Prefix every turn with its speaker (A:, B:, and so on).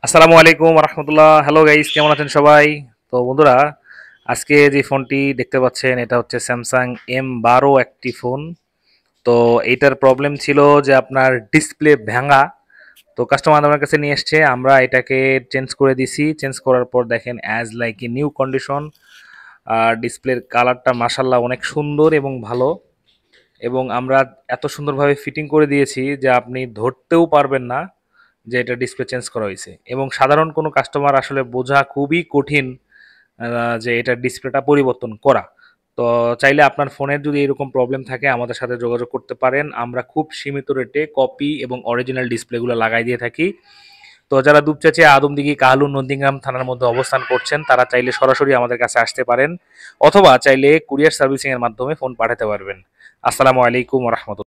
A: আসসালামু আলাইকুম রহমতুল্লাহ। Hello guys, কেমন আছেন সবাই? তো বন্ধুরা, আজকে যে ফোনটি দেখতে পাচ্ছেন এটা হচ্ছে স্যামসাং M12 একটি ফোন। তো এইটার প্রবলেম ছিল যে আপনার ডিসপ্লে ভাঙা। তো কাস্টমার আমার কাছে নিয়ে এসছে, আমরা এটাকে চেঞ্জ করে দিছি। চেঞ্জ করার পর দেখেন as like a new condition. আর ডিসপ্লের কালারটা মাসাল্লাহ অনেক সুন্দর এবং ভালো। এবং আমরা এত সুন্দরভাবে ফিটিং করে দিয়েছি যে আপনি ধরতেও পারবেন না যে এটা ডিসপ্লে চেঞ্জ করা হয়েছে। এবং সাধারণ কোনো কাস্টমার আসলে বোঝা খুবই কঠিন যে এটা ডিসপ্লেটা পরিবর্তন করা। তো চাইলে আপনার ফোনের যদি এরকম প্রবলেম থাকে আমাদের সাথে যোগাযোগ করতে পারেন। আমরা খুব সীমিত রেটে কপি এবং অরিজিনাল ডিসপ্লেগুলো লাগাই দিয়ে থাকি। তো যারা দুপচাঁচি, আদমদিঘি, কাহালু, নন্দীগ্রাম থানার মধ্যে অবস্থান করছেন তারা চাইলে সরাসরি আমাদের কাছে আসতে পারেন, অথবা চাইলে কুরিয়ার সার্ভিসিং এর মাধ্যমে ফোন পাঠাতে পারবেন। আসসালামু আলাইকুম রহমতুল্লাহ।